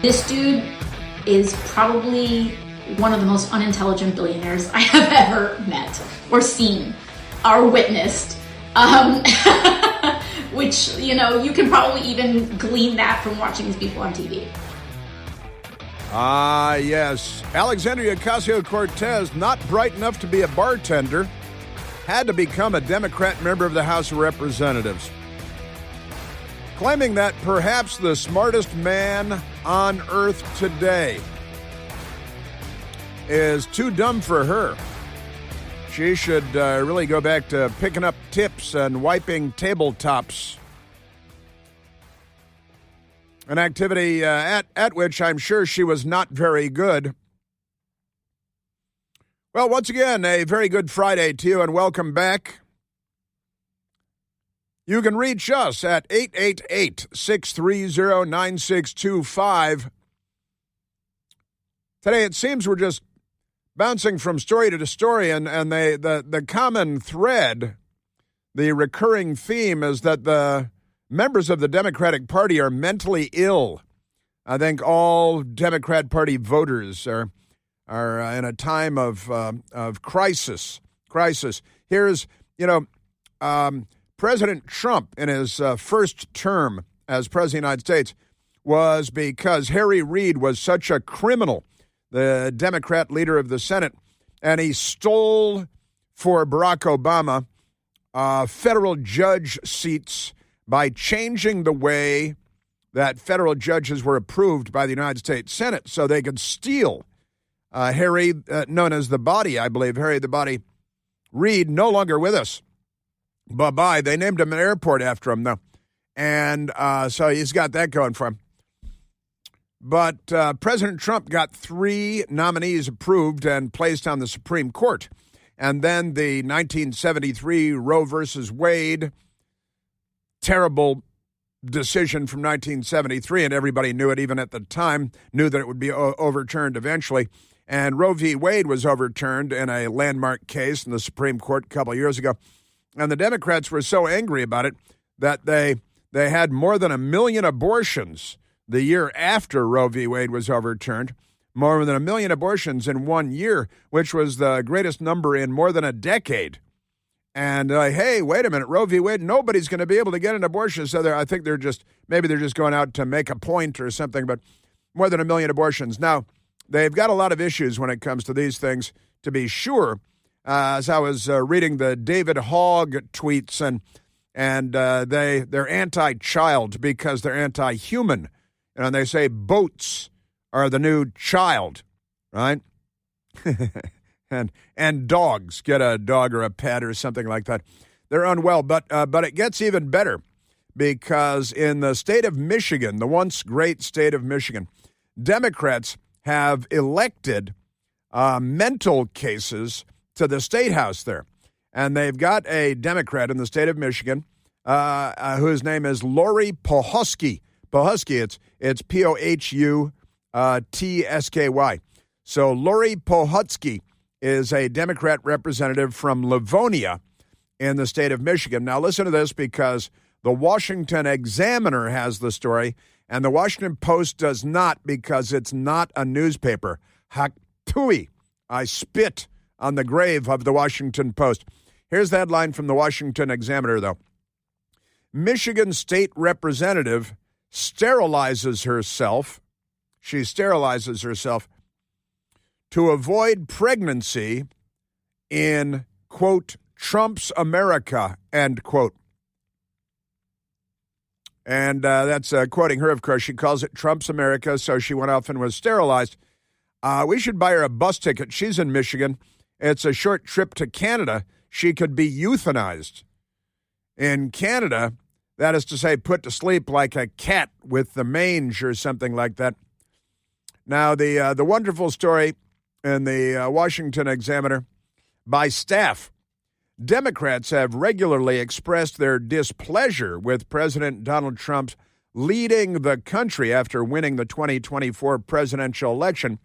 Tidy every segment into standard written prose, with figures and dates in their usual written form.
This dude is probably one of the most unintelligent billionaires I have ever met or seen or witnessed. Which, you can probably even glean that from watching these people on TV. Yes. Alexandria Ocasio-Cortez, not bright enough to be a bartender, had to become a Democrat member of the House of Representatives, claiming that perhaps the smartest man on earth today is too dumb for her. She should really go back to picking up tips and wiping tabletops. An activity at which I'm sure she was not very good. Well, once again, a very good Friday to you and welcome back. You can reach us at 888-630-9625. Today, it seems we're just bouncing from story to story, and the common thread, the recurring theme is that the members of the Democratic Party are mentally ill. I think all Democrat Party voters are in a time of crisis. Here's, President Trump in his first term as President of the United States was because Harry Reid was such a criminal, the Democrat leader of the Senate, and he stole for Barack Obama federal judge seats by changing the way that federal judges were approved by the United States Senate so they could steal. Harry, known as the Body, I believe, Harry the Body Reid, no longer with us. Bye-bye. They named him an airport after him, though. And so he's got that going for him. But President Trump got 3 nominees approved and placed on the Supreme Court. And then the 1973 Roe versus Wade terrible decision from 1973, and everybody knew it even at the time, knew that it would be overturned eventually. And Roe v. Wade was overturned in a landmark case in the Supreme Court a couple of years ago. And the Democrats were so angry about it that they had more than 1 million abortions the year after Roe v. Wade was overturned, more than 1 million abortions in 1 year, which was the greatest number in more than a decade. And hey, wait a minute, Roe v. Wade, nobody's going to be able to get an abortion. So I think maybe they're just going out to make a point or something, but more than 1 million abortions. Now, they've got a lot of issues when it comes to these things, to be sure. As I was reading the David Hogg tweets, and they're anti-child because they're anti-human. And they say boats are the new child, right? And dogs, get a dog or a pet or something like that. They're unwell, but it gets even better because in the state of Michigan, the once great state of Michigan, Democrats have elected mental cases to the state house there. And they've got a Democrat in the state of Michigan whose name is Lori Pohosky. Pohosky, it's P-O-H-U-T-S-K-Y. So Lori Pohosky is a Democrat representative from Livonia in the state of Michigan. Now listen to this because the Washington Examiner has the story and the Washington Post does not because it's not a newspaper. Haktui, I spit on the grave of the Washington Post. Here's the headline from the Washington Examiner, though. Michigan state representative sterilizes herself. She sterilizes herself to avoid pregnancy in, quote, Trump's America, end quote. And that's quoting her, of course. She calls it Trump's America, so she went off and was sterilized. We should buy her a bus ticket. She's in Michigan. It's a short trip to Canada. She could be euthanized. In Canada, that is to say, put to sleep like a cat with the mange or something like that. Now, the wonderful story in the Washington Examiner by staff. Democrats have regularly expressed their displeasure with President Donald Trump leading the country after winning the 2024 presidential election.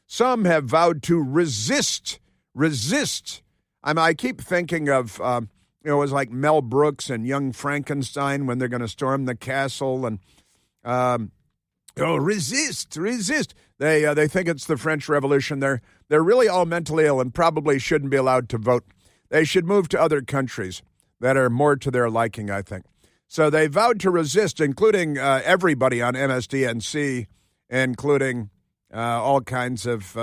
Some have vowed to resist. I keep thinking of, it was like Mel Brooks and Young Frankenstein when they're going to storm the castle. And Oh, resist. They think it's the French Revolution. They're really all mentally ill and probably shouldn't be allowed to vote. They should move to other countries that are more to their liking, I think. So they vowed to resist, including everybody on MSDNC, including all kinds of,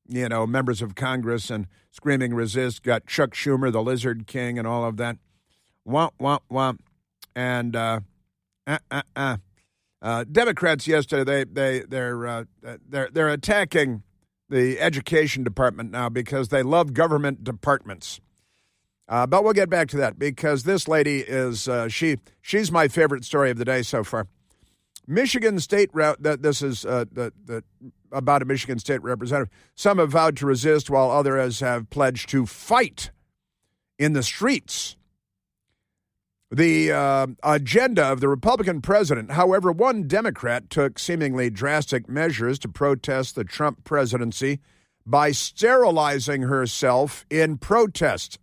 members of Congress, and screaming resist. Got Chuck Schumer, the Lizard King, and all of that. Womp, womp, womp. And Democrats yesterday, they're attacking the education department now because they love government departments. But we'll get back to that because this lady is she's my favorite story of the day so far. Michigan State this is about a Michigan State representative. Some have vowed to resist, while others have pledged to fight in the streets. The agenda of the Republican president, however, one Democrat took seemingly drastic measures to protest the Trump presidency by sterilizing herself in protest.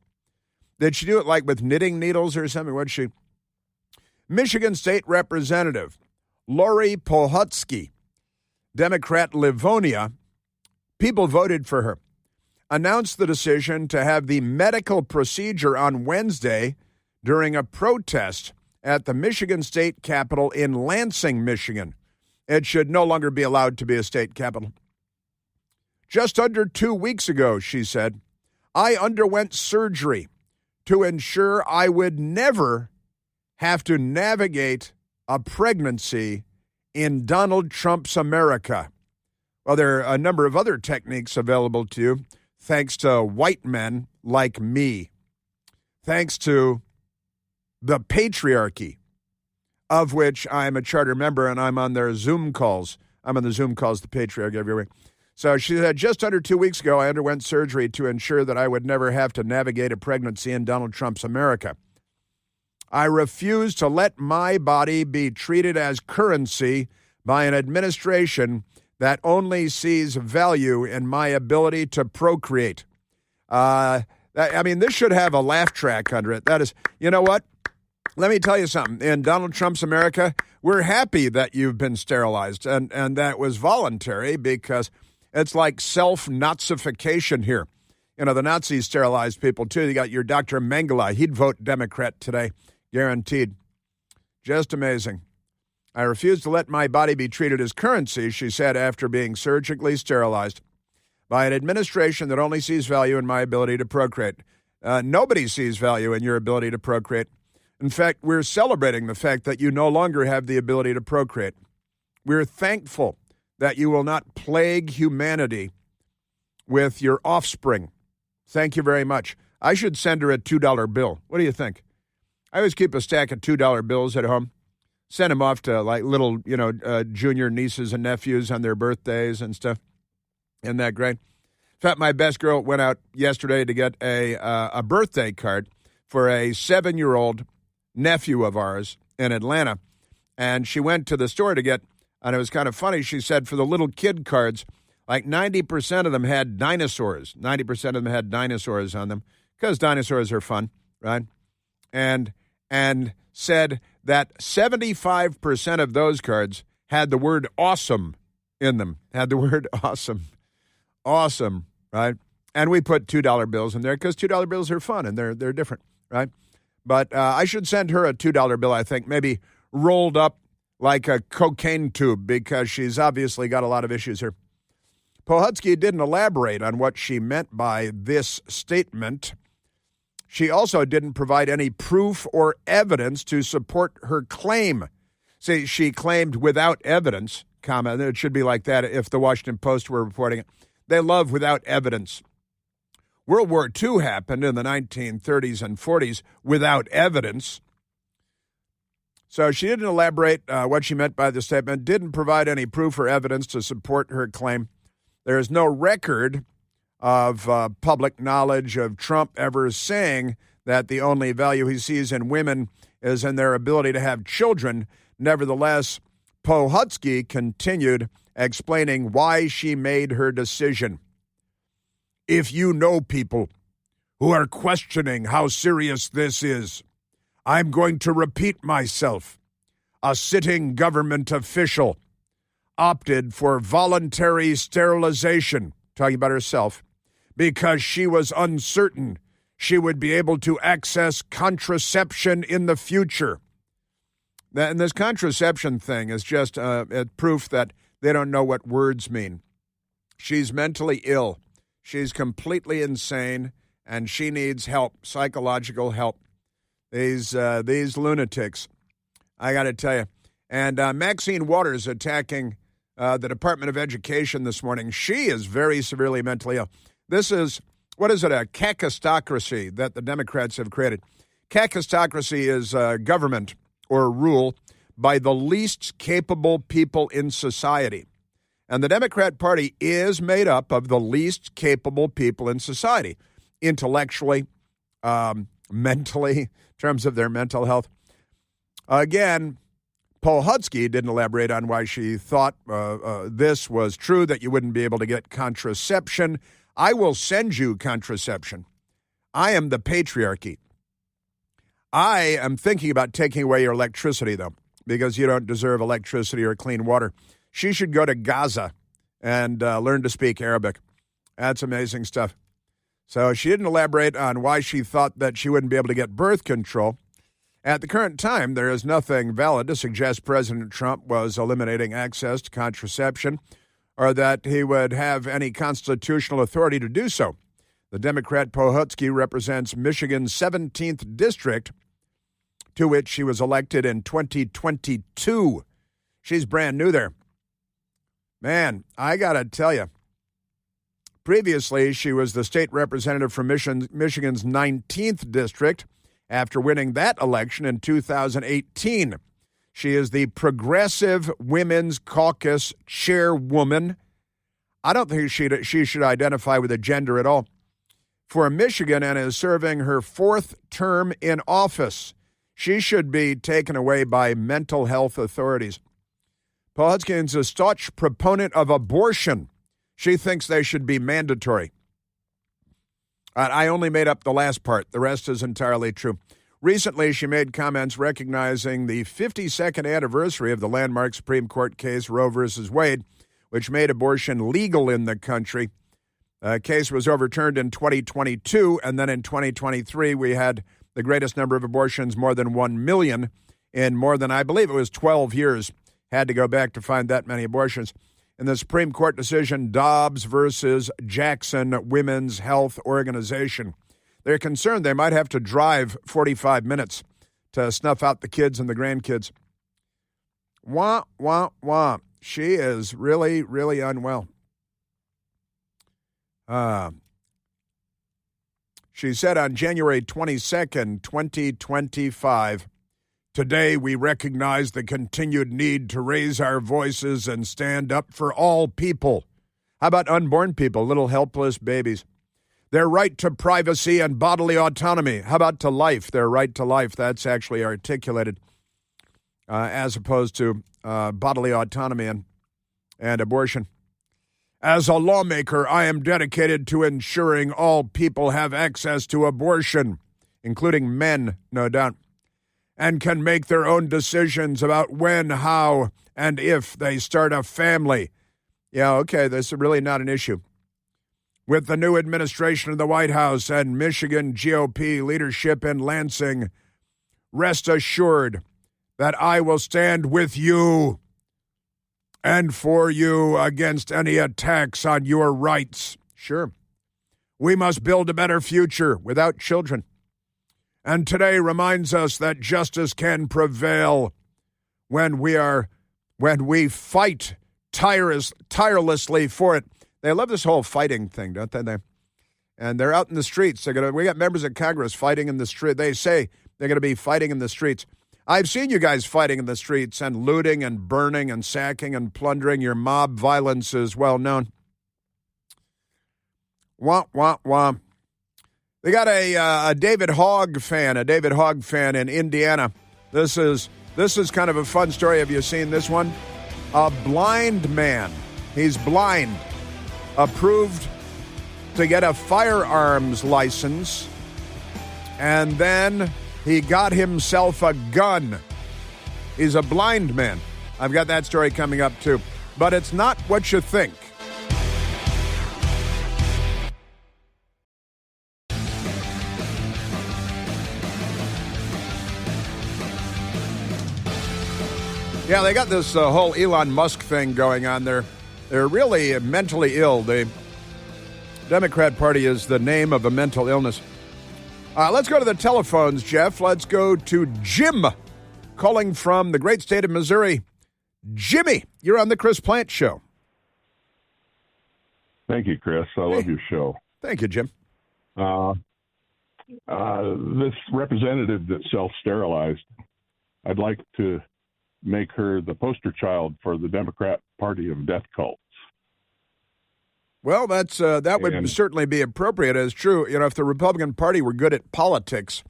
Did she do it like with knitting needles or something? What'd she? Michigan State Representative Lori Pohutsky, Democrat Livonia, people voted for her, announced the decision to have the medical procedure on Wednesday during a protest at the Michigan State Capitol in Lansing, Michigan. It should no longer be allowed to be a state capital. Just under 2 weeks ago, she said, I underwent surgery to ensure I would never have to navigate a pregnancy in Donald Trump's America. Well, there are a number of other techniques available to you, thanks to white men like me, thanks to the patriarchy, of which I'm a charter member, and I'm on their Zoom calls. I'm on the Zoom calls, the patriarchy, every week. So she said, just under 2 weeks ago, I underwent surgery to ensure that I would never have to navigate a pregnancy in Donald Trump's America. I refuse to let my body be treated as currency by an administration that only sees value in my ability to procreate. This should have a laugh track under it. That is, you know what? Let me tell you something. In Donald Trump's America, we're happy that you've been sterilized, and that was voluntary because it's like self-Nazification here. You know, the Nazis sterilized people, too. You got your Dr. Mengele. He'd vote Democrat today, guaranteed. Just amazing. I refuse to let my body be treated as currency, she said after being surgically sterilized by an administration that only sees value in my ability to procreate. Nobody sees value in your ability to procreate. In fact, we're celebrating the fact that you no longer have the ability to procreate. We're thankful that you will not plague humanity with your offspring. Thank you very much. I should send her a $2 bill. What do you think? I always keep a stack of $2 bills at home. Send them off to like little, junior nieces and nephews on their birthdays and stuff. Isn't that great? In fact, my best girl went out yesterday to get a birthday card for a 7-year-old nephew of ours in Atlanta. And she went to the store to get, and it was kind of funny, she said for the little kid cards, like 90% of them had dinosaurs. 90% of them had dinosaurs on them because dinosaurs are fun, right? And said that 75% of those cards had the word awesome in them, had the word awesome. Awesome, right? And we put $2 bills in there because $2 bills are fun and they're different, right? But I should send her a $2 bill, I think, maybe rolled up like a cocaine tube because she's obviously got a lot of issues here. Pohutsky didn't elaborate on what she meant by this statement. She also didn't provide any proof or evidence to support her claim. See, she claimed without evidence, comma, it should be like that if the Washington Post were reporting it. They love without evidence. World War II happened in the 1930s and 40s without evidence. So she didn't elaborate what she meant by the statement, didn't provide any proof or evidence to support her claim. There is no record of public knowledge of Trump ever saying that the only value he sees in women is in their ability to have children. Nevertheless, Pohutsky continued explaining why she made her decision. If you know people who are questioning how serious this is, I'm going to repeat myself. A sitting government official, opted for voluntary sterilization, talking about herself, because she was uncertain she would be able to access contraception in the future. And this contraception thing is just proof that they don't know what words mean. She's mentally ill. She's completely insane, and she needs help, psychological help. These lunatics, I got to tell you. And Maxine Waters attacking the Department of Education this morning. She is very severely mentally ill. This is, what is it, a kakistocracy that the Democrats have created. Kakistocracy is government or rule by the least capable people in society. And the Democrat Party is made up of the least capable people in society, intellectually, mentally, in terms of their mental health. Again, Polhutsky didn't elaborate on why she thought this was true, that you wouldn't be able to get contraception. I will send you contraception. I am the patriarchy. I am thinking about taking away your electricity, though, because you don't deserve electricity or clean water. She should go to Gaza and learn to speak Arabic. That's amazing stuff. So she didn't elaborate on why she thought that she wouldn't be able to get birth control. At the current time, there is nothing valid to suggest President Trump was eliminating access to contraception or that he would have any constitutional authority to do so. The Democrat Polhutsky represents Michigan's 17th district, to which she was elected in 2022. She's brand new there. Man, I got to tell you, previously she was the state representative from Michigan's 19th district after winning that election in 2018. She is the Progressive Women's Caucus chairwoman. I don't think she should identify with a gender at all. For Michigan, and is serving her fourth term in office. She should be taken away by mental health authorities. Polhutsky is a staunch proponent of abortion. She thinks they should be mandatory. I only made up the last part. The rest is entirely true. Recently, she made comments recognizing the 52nd anniversary of the landmark Supreme Court case Roe v. Wade, which made abortion legal in the country. The case was overturned in 2022, and then in 2023, we had the greatest number of abortions, more than 1 million, in more than, I believe it was 12 years. Had to go back to find that many abortions. In the Supreme Court decision, Dobbs versus Jackson Women's Health Organization. They're concerned they might have to drive 45 minutes to snuff out the kids and the grandkids. Wah, wah, wah. She is really, really unwell. She said on January 22nd, 2025, "Today we recognize the continued need to raise our voices and stand up for all people." How about unborn people, little helpless babies? Their right to privacy and bodily autonomy. How about to life? Their right to life, that's actually articulated as opposed to bodily autonomy and abortion. "As a lawmaker, I am dedicated to ensuring all people have access to abortion," including men, no doubt, "and can make their own decisions about when, how, and if they start a family." Yeah, okay, this is really not an issue. "With the new administration of the White House and Michigan GOP leadership in Lansing, rest assured that I will stand with you and for you against any attacks on your rights." Sure. "We must build a better future without children. And today reminds us that justice can prevail when we fight tirelessly for it." They love this whole fighting thing, don't they? And they're out in the streets. We got members of Congress fighting in the street. They say they're going to be fighting in the streets. I've seen you guys fighting in the streets and looting and burning and sacking and plundering. Your mob violence is well known. Wah, wah, wah. They got a David Hogg fan in Indiana. This is kind of a fun story. Have you seen this one? A blind man. He's blind. Approved to get a firearms license. And then he got himself a gun. He's a blind man. I've got that story coming up, too. but it's not what you think. Yeah, they got this whole Elon Musk thing going on there. They're really mentally ill. The Democrat Party is the name of a mental illness. Let's go to the telephones, Jeff. Let's go to Jim, calling from the great state of Missouri. Jimmy, you're on the Chris Plant Show. Thank you, Chris. I love your show. Thank you, Jim. This representative that self-sterilized, I'd like to make her the poster child for the Democrat Party of death cults. Well, that would certainly be appropriate. As true, if the Republican Party were good at politics,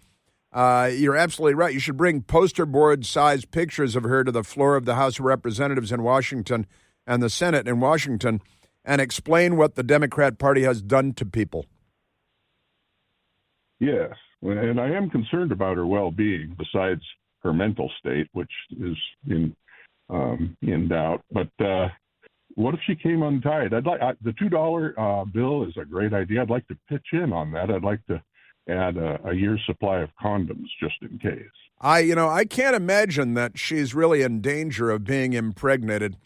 you're absolutely right. You should bring poster board-sized pictures of her to the floor of the House of Representatives in Washington and the Senate in Washington and explain what the Democrat Party has done to people. Yes, and I am concerned about her well-being, besides her mental state, which is in doubt. But what if she came untied? The $2 bill is a great idea. I'd like to pitch in on that. I'd like to add a year's supply of condoms just in case. I can't imagine that she's really in danger of being impregnated.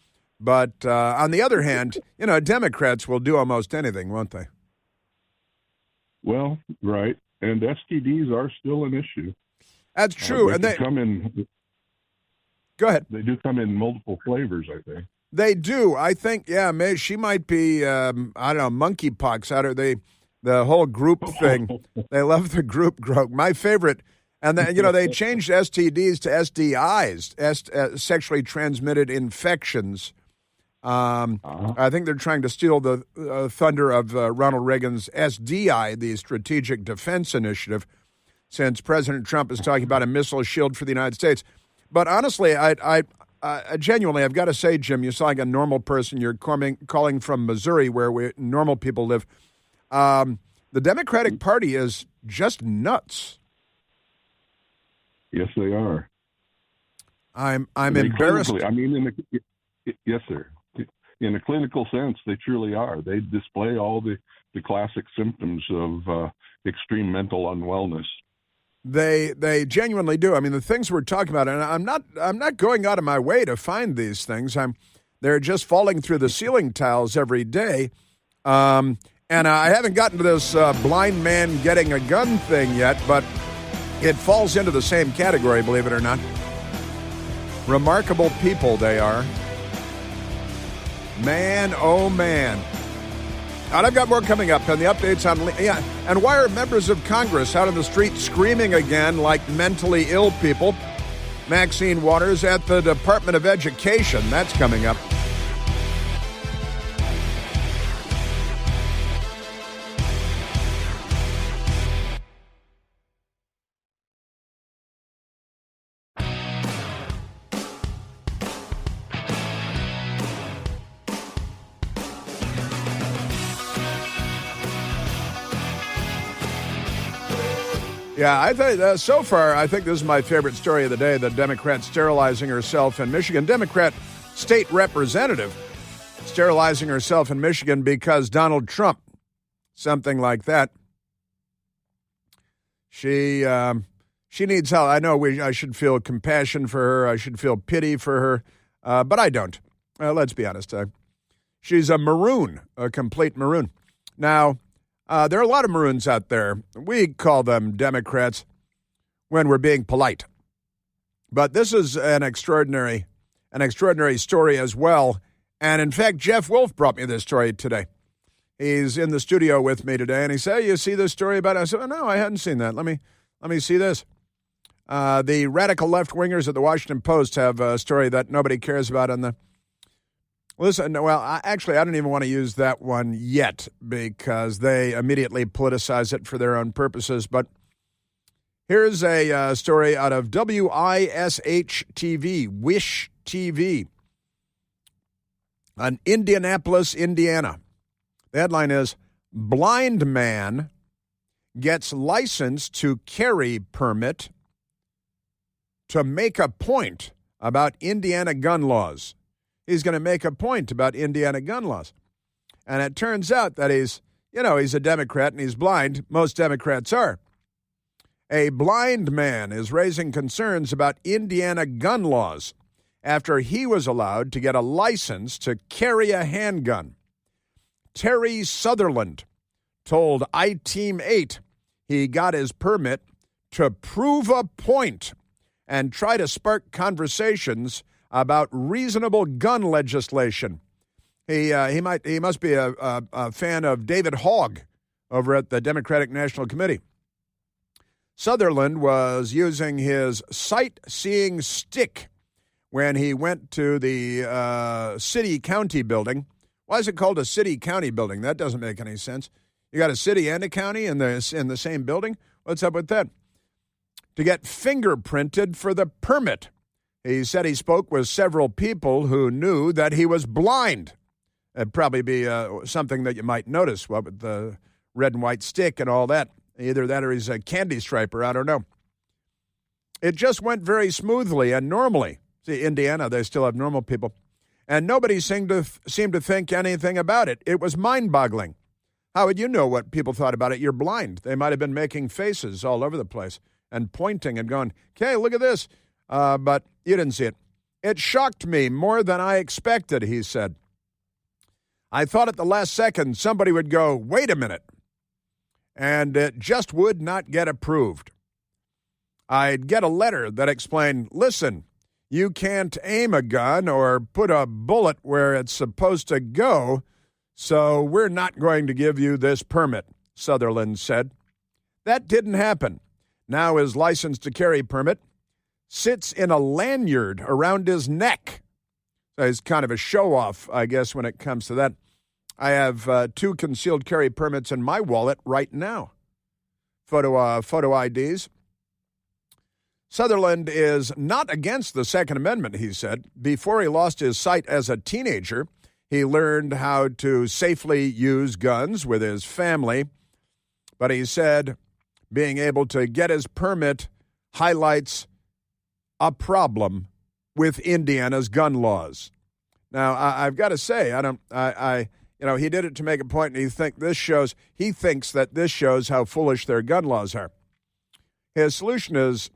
But on the other hand, Democrats will do almost anything, won't they? Well, right. And STDs are still an issue. That's true. And they come in. Go ahead. They do come in multiple flavors, I think. They do. I think, she might be, monkeypox out of the whole group thing. They love the group growth. My favorite. And then, they changed STDs to SDIs, sexually transmitted infections. I think they're trying to steal the thunder of Ronald Reagan's SDI, the Strategic Defense Initiative, since President Trump is talking about a missile shield for the United States. But honestly, I genuinely, I've got to say, Jim, you sound like a normal person. You're calling from Missouri, where normal people live. The Democratic Party is just nuts. Yes, they are. I'm embarrassed. Yes, sir. In a clinical sense, they truly are. They display all the classic symptoms of extreme mental unwellness. They genuinely do. I mean, the things we're talking about, and I'm not going out of my way to find these things. They're just falling through the ceiling tiles every day. And I haven't gotten to this blind man getting a gun thing yet, but it falls into the same category, believe it or not. Remarkable people they are. Man, oh man. And I've got more coming up on the updates on... And why are members of Congress out in the street screaming again like mentally ill people? Maxine Waters at the Department of Education. That's coming up. Yeah, I think so far, I think this is my favorite story of the day, the Democrat sterilizing herself in Michigan. Democrat state representative sterilizing herself in Michigan because Donald Trump, something like that. She needs help. I know I should feel compassion for her. I should feel pity for her, but I don't. Let's be honest. She's a maroon, a complete maroon. Now, there are a lot of maroons out there. We call them Democrats when we're being polite. But this is an extraordinary story as well. And in fact, Jeff Wolf brought me this story today. He's in the studio with me today, and he said, "You see this story about it?" I said, "Oh, no, I hadn't seen that. Let me see this." The radical left-wingers at the Washington Post have a story that nobody cares about on the... Listen, well, I don't even want to use that one yet because they immediately politicize it for their own purposes. But here's a story out of WISH-TV, WISH TV, on Indianapolis, Indiana. The headline is, "Blind Man Gets License to Carry Permit to Make a Point About Indiana Gun Laws." he's going to make a point about Indiana gun laws. And it turns out that he's a Democrat and he's blind. Most Democrats are. A blind man is raising concerns about Indiana gun laws after he was allowed to get a license to carry a handgun. Terry Sutherland told I-Team 8 he got his permit to prove a point and try to spark conversations about reasonable gun legislation. He must be a fan of David Hogg over at the Democratic National Committee. Sutherland was using his sightseeing stick when he went to the city-county building. Why is it called a city-county building? That doesn't make any sense. You got a city and a county in the same building? What's up with that? To get fingerprinted for the permit. He said he spoke with several people who knew that he was blind. It'd probably be something that you might notice, with the red and white stick and all that. Either that or he's a candy striper. I don't know. It just went very smoothly and normally. See, Indiana, they still have normal people. And nobody seemed to think anything about it. It was mind-boggling. How would you know what people thought about it? You're blind. They might have been making faces all over the place and pointing and going, okay, look at this. But you didn't see it. It shocked me more than I expected, he said. I thought at the last second somebody would go, wait a minute. And it just would not get approved. I'd get a letter that explained, listen, you can't aim a gun or put a bullet where it's supposed to go, so we're not going to give you this permit, Sutherland said. That didn't happen. Now his license to carry permit sits in a lanyard around his neck. So he's kind of a show-off, I guess, when it comes to that. I have 2 concealed carry permits in my wallet right now. Photo IDs. Sutherland is not against the Second Amendment, he said. Before he lost his sight as a teenager, he learned how to safely use guns with his family. But he said being able to get his permit highlights a problem with Indiana's gun laws. Now, I've got to say, he did it to make a point, and he thinks that this shows how foolish their gun laws are. His solution is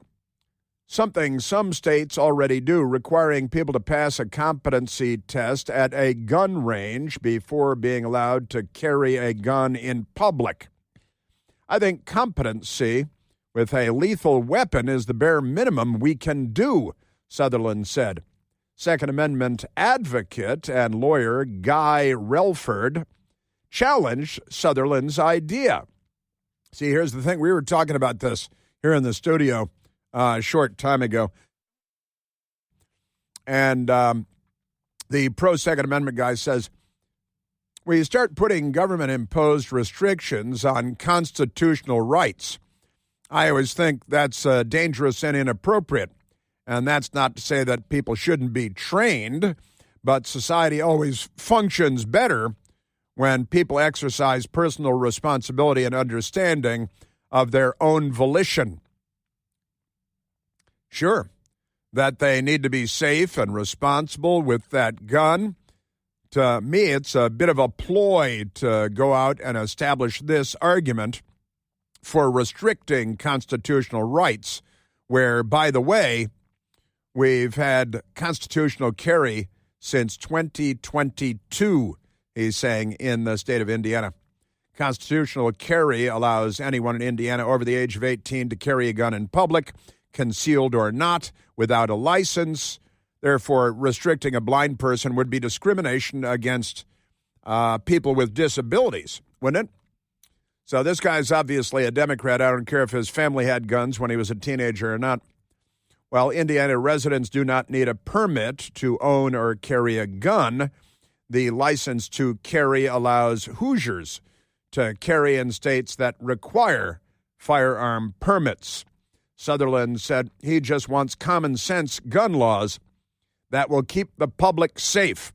something some states already do, requiring people to pass a competency test at a gun range before being allowed to carry a gun in public. I think competency with a lethal weapon is the bare minimum we can do, Sutherland said. Second Amendment advocate and lawyer Guy Relford challenged Sutherland's idea. See, here's the thing. We were talking about this here in the studio a short time ago. And the pro-Second Amendment guy says, when you start putting government-imposed restrictions on constitutional rights, I always think that's dangerous and inappropriate. And that's not to say that people shouldn't be trained, but society always functions better when people exercise personal responsibility and understanding of their own volition. Sure, that they need to be safe and responsible with that gun. To me, it's a bit of a ploy to go out and establish this argument for restricting constitutional rights, where, by the way, we've had constitutional carry since 2022, he's saying, in the state of Indiana. Constitutional carry allows anyone in Indiana over the age of 18 to carry a gun in public, concealed or not, without a license. Therefore, restricting a blind person would be discrimination against people with disabilities, wouldn't it? So this guy's obviously a Democrat. I don't care if his family had guns when he was a teenager or not. While Indiana residents do not need a permit to own or carry a gun, the license to carry allows Hoosiers to carry in states that require firearm permits. Sutherland said he just wants common sense gun laws that will keep the public safe.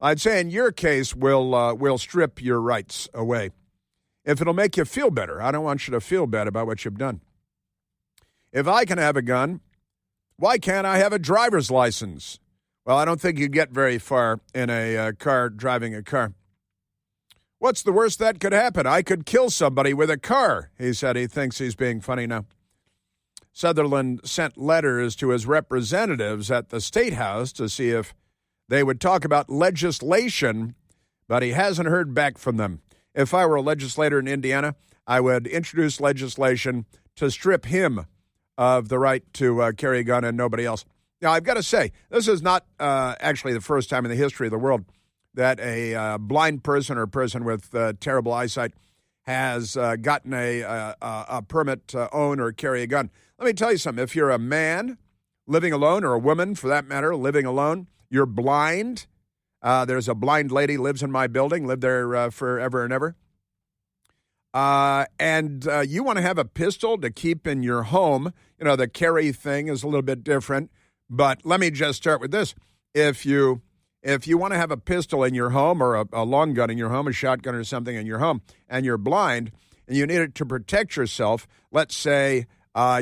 I'd say in your case, we'll strip your rights away. If it'll make you feel better. I don't want you to feel bad about what you've done. If I can have a gun, why can't I have a driver's license? Well, I don't think you get very far in a car driving a car. What's the worst that could happen? I could kill somebody with a car, he said. He thinks he's being funny now. Sutherland sent letters to his representatives at the State House to see if they would talk about legislation, but he hasn't heard back from them. If I were a legislator in Indiana, I would introduce legislation to strip him of the right to carry a gun and nobody else. Now, I've got to say, this is not actually the first time in the history of the world that a blind person or a person with terrible eyesight has gotten a permit to own or carry a gun. Let me tell you something. If you're a man living alone, or a woman, for that matter, living alone, you're blind. There's a blind lady lives in my building, lived there forever and ever. And you want to have a pistol to keep in your home. You know, the carry thing is a little bit different. But let me just start with this. If you want to have a pistol in your home, or a long gun in your home, a shotgun or something in your home, and you're blind and you need it to protect yourself, let's say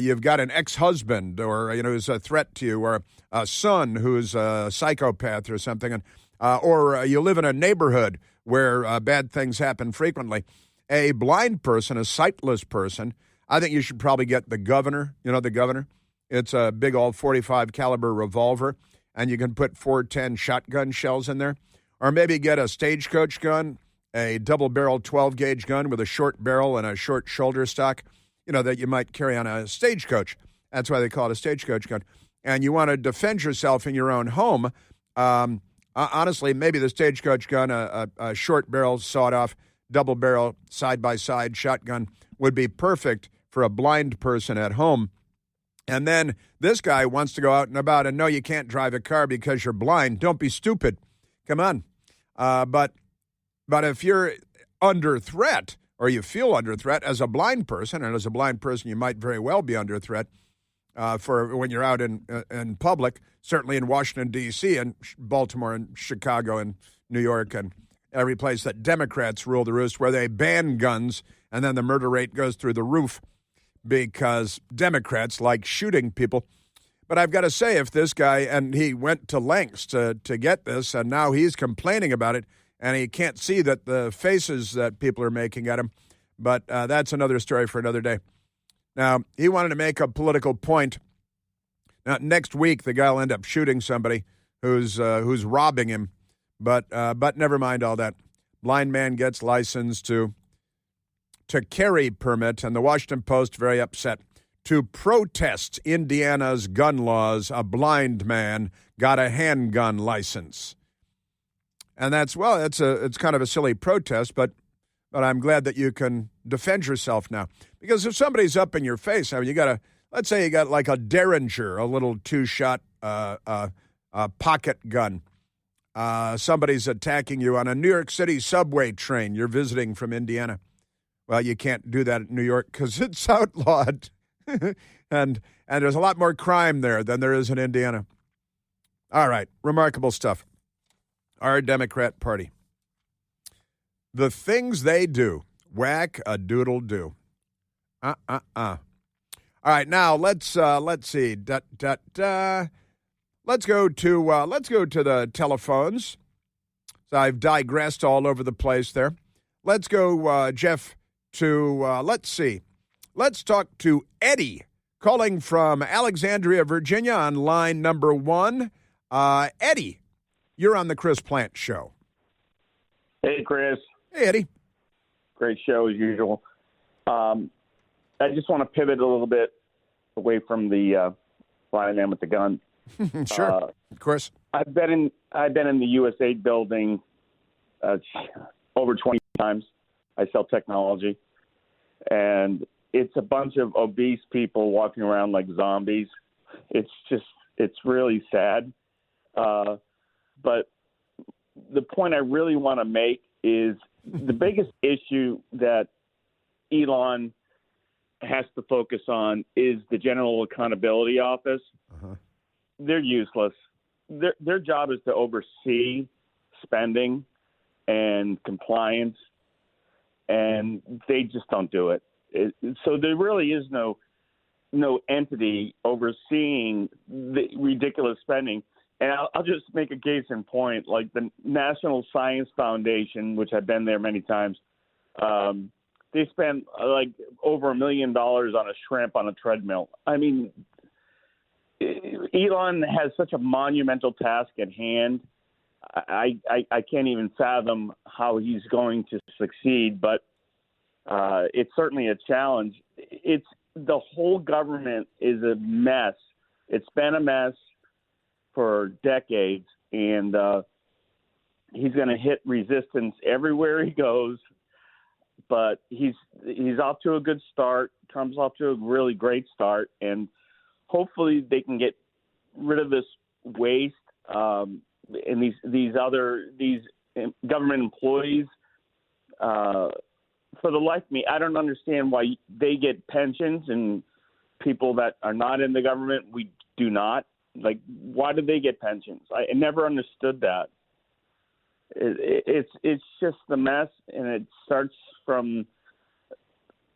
you've got an ex-husband or, who's a threat to you, or a son who's a psychopath or something, and or you live in a neighborhood where bad things happen frequently. A blind person, a sightless person, I think you should probably get the Governor. You know the Governor? It's a big old .45 caliber revolver, and you can put 410 shotgun shells in there. Or maybe get a stagecoach gun, a double-barrel 12-gauge gun with a short barrel and a short shoulder stock, that you might carry on a stagecoach. That's why they call it a stagecoach gun. And you want to defend yourself in your own home. Honestly, maybe the stagecoach gun, a short barrel, sawed-off, double-barrel, side-by-side shotgun would be perfect for a blind person at home. And then this guy wants to go out and about, and no, you can't drive a car because you're blind. Don't be stupid. Come on. But if you're under threat, or you feel under threat as a blind person, and as a blind person you might very well be under threat for when you're out in public, certainly in Washington, D.C., and Baltimore and Chicago and New York and every place that Democrats rule the roost, where they ban guns and then the murder rate goes through the roof because Democrats like shooting people. But I've got to say, if this guy, and he went to lengths to get this, and now he's complaining about it, and he can't see that the faces that people are making at him, but that's another story for another day. Now, he wanted to make a political point. Now, next week, the guy will end up shooting somebody who's robbing him, but never mind all that. Blind man gets license to carry permit, and the Washington Post very upset. To protest Indiana's gun laws, a blind man got a handgun license. And it's kind of a silly protest, but I'm glad that you can defend yourself now. Because if somebody's up in your face, I mean, let's say you got like a Derringer, a little two-shot pocket gun. Somebody's attacking you on a New York City subway train. You're visiting from Indiana. Well, you can't do that in New York because it's outlawed. and there's a lot more crime there than there is in Indiana. All right, remarkable stuff. Our Democrat Party. The things they do, whack a doodle do. All right, now let's see. Let's go to the telephones. So I've digressed all over the place there. Let's go, Jeff, to let's see. Let's talk to Eddie, calling from Alexandria, Virginia, on line number 1. Eddie, you're on the Chris Plant Show. Hey, Chris. Hey, Eddie. Great show as usual. I just want to pivot a little bit away from the blind man with the gun. Sure, of course. I've been in the USAID building over 20 times. I sell technology, and it's a bunch of obese people walking around like zombies. It's really sad. But the point I really want to make is the biggest issue that Elon has to focus on is the General Accountability Office. Uh-huh. They're useless. Their job is to oversee spending and compliance, and they just don't do it. So there really is no entity overseeing the ridiculous spending. And I'll just make a case in point, like the National Science Foundation, which I've been there many times. They spent like over $1 million on a shrimp on a treadmill. I mean, Elon has such a monumental task at hand. I can't even fathom how he's going to succeed, but it's certainly a challenge. It's the whole government is a mess. It's been a mess for decades, and he's going to hit resistance everywhere he goes. But he's off to a good start. Trump's off to a really great start, and hopefully they can get rid of this waste and these government employees. For the life of me, I don't understand why they get pensions and people that are not in the government, we do not. Like, why do they get pensions? I never understood that. It's just the mess, and it starts from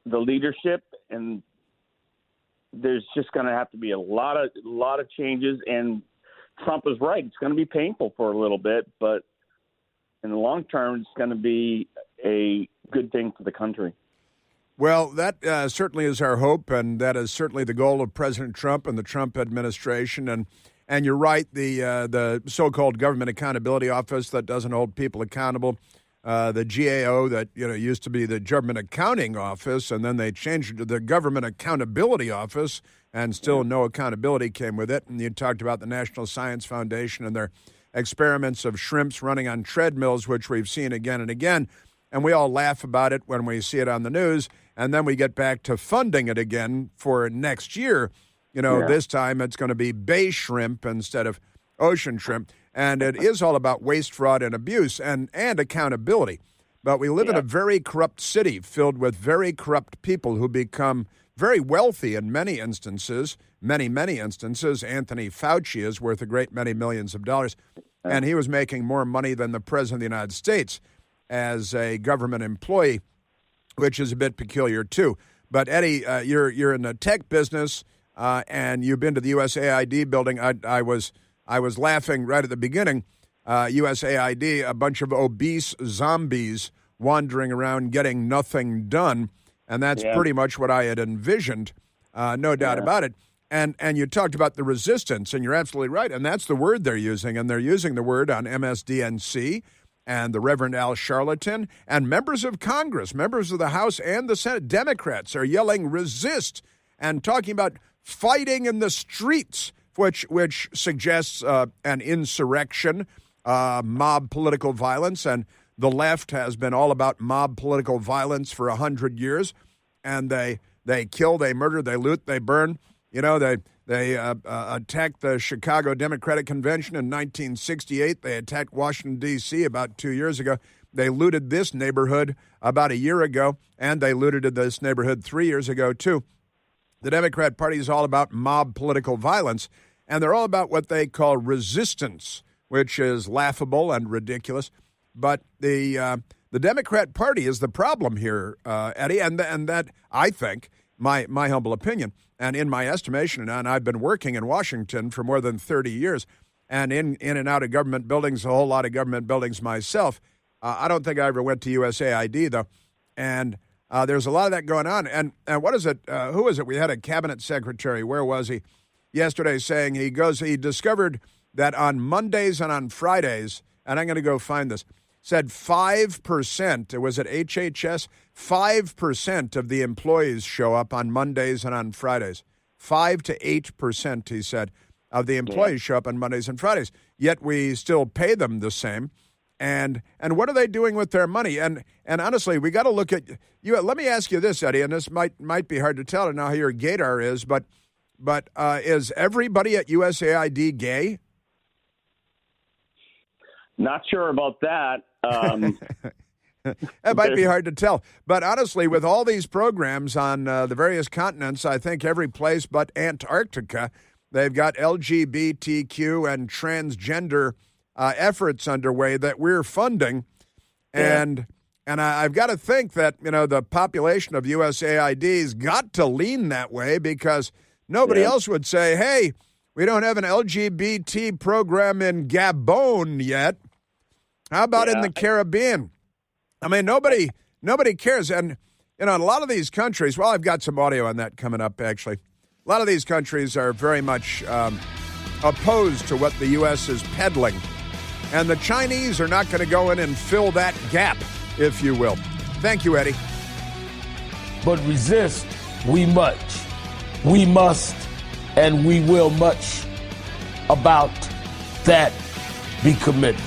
the leadership, and there's just going to have to be a lot of changes. And Trump is right; it's going to be painful for a little bit, but in the long term, it's going to be a good thing for the country. Well, that certainly is our hope, and that is certainly the goal of President Trump and the Trump administration. And you're right, the so-called Government Accountability Office that doesn't hold people accountable, the GAO that used to be the Government Accounting Office, and then they changed it to the Government Accountability Office, and still no accountability came with it. And you talked about the National Science Foundation and their experiments of shrimps running on treadmills, which we've seen again and again. And we all laugh about it when we see it on the news, and then we get back to funding it again for next year. This time it's going to be bay shrimp instead of ocean shrimp. And it is all about waste, fraud, and abuse and accountability. But we live in a very corrupt city filled with very corrupt people who become very wealthy in many instances, many instances. Anthony Fauci is worth a great many millions of dollars, and he was making more money than the President of the United States as a government employee, which is a bit peculiar too. But Eddie, you're in the tech business, and you've been to the USAID building. I was laughing right at the beginning. USAID, a bunch of obese zombies wandering around getting nothing done, and that's pretty much what I had envisioned, no doubt about it. And you talked about the resistance, and you're absolutely right, and that's the word they're using, and they're using the word on MSDNC. And the Reverend Al Sharpton and members of Congress, members of the House and the Senate, Democrats are yelling resist and talking about fighting in the streets, which suggests an insurrection, mob political violence. And the left has been all about mob political violence for 100 years. And they kill, they murder, they loot, they burn. They attacked the Chicago Democratic Convention in 1968. They attacked Washington, D.C. about 2 years ago. They looted this neighborhood about a year ago, and they looted this neighborhood 3 years ago, too. The Democrat Party is all about mob political violence, and they're all about what they call resistance, which is laughable and ridiculous. But the Democrat Party is the problem here, Eddie, and that, I think, my humble opinion, and in my estimation, and I've been working in Washington for more than 30 years, and in and out of government buildings, a whole lot of government buildings myself. I don't think I ever went to USAID, though, and there's a lot of that going on. And what is it? Who is it? We had a cabinet secretary, where was he, yesterday saying he discovered that on Mondays and on Fridays, and I'm going to go find this, said 5%, it was at HHS, 5% of the employees show up on Mondays and on Fridays. 5 to 8%, he said, of the employees show up on Mondays and Fridays. Yet we still pay them the same. And what are they doing with their money? And honestly, we got to look at you. Let me ask you this, Eddie, and this might be hard to tell. I don't know how your gaydar is, but is everybody at USAID gay? Not sure about that. It might be hard to tell. But honestly, with all these programs on the various continents, I think every place but Antarctica, they've got LGBTQ and transgender efforts underway that we're funding. And I've got to think that, the population of USAID's got to lean that way, because nobody else would say, hey, We don't have an LGBT program in Gabon yet. How about in the Caribbean? I mean, nobody cares. And, in a lot of these countries, well, I've got some audio on that coming up, actually. A lot of these countries are very much opposed to what the U.S. is peddling. And the Chinese are not going to go in and fill that gap, if you will. Thank you, Eddie. But resist we much. We must and we will much. About that, be committed.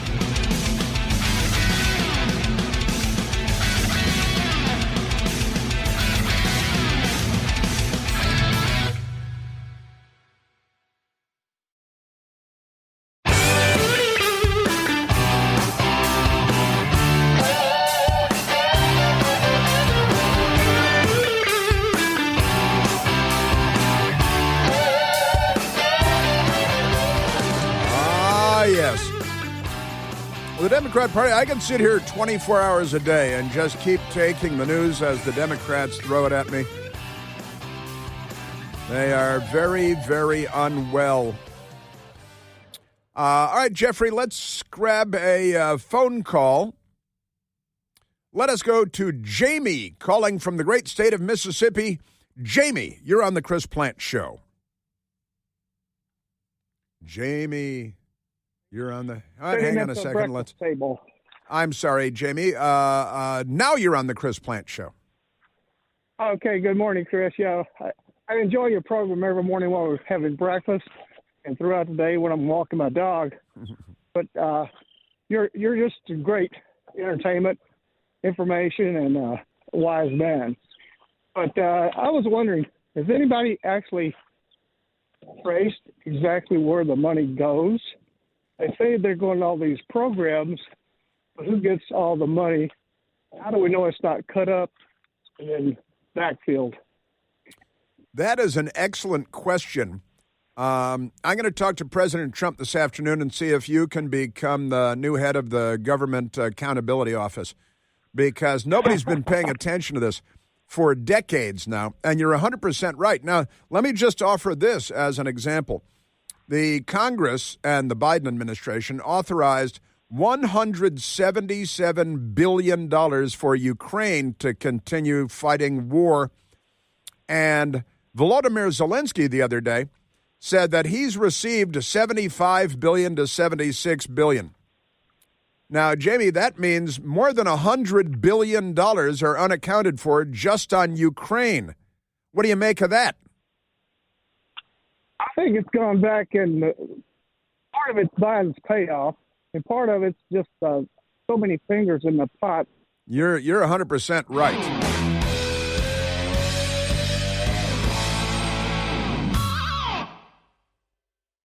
The Democrat Party, I can sit here 24 hours a day and just keep taking the news as the Democrats throw it at me. They are very, very unwell. All right, Jeffrey, let's grab a phone call. Let us go to Jamie calling from the great state of Mississippi. Jamie, you're on the Chris Plant Show. Jamie. You're on the. Hang on a second. Let's. Table. I'm sorry, Jamie. Now you're on the Chris Plant Show. Okay. Good morning, Chris. Yeah, I enjoy your program every morning while we're having breakfast and throughout the day when I'm walking my dog. But you're just a great entertainment, information, and wise man. But I was wondering, has anybody actually traced exactly where the money goes? They say they're going to all these programs, but who gets all the money? How do we know it's not cut up and then backfilled? That is an excellent question. I'm going to talk to President Trump this afternoon and see if you can become the new head of the Government Accountability Office, because nobody's been paying attention to this for decades now, and you're 100% right. Now, let me just offer this as an example. The Congress and the Biden administration authorized $177 billion for Ukraine to continue fighting war. And Volodymyr Zelensky the other day said that he's received $75 billion to $76 billion. Now, Jamie, that means more than $100 billion are unaccounted for just on Ukraine. What do you make of that? I think it's gone back, and part of it's Biden's payoff, and part of it's just so many fingers in the pot. You're 100% right.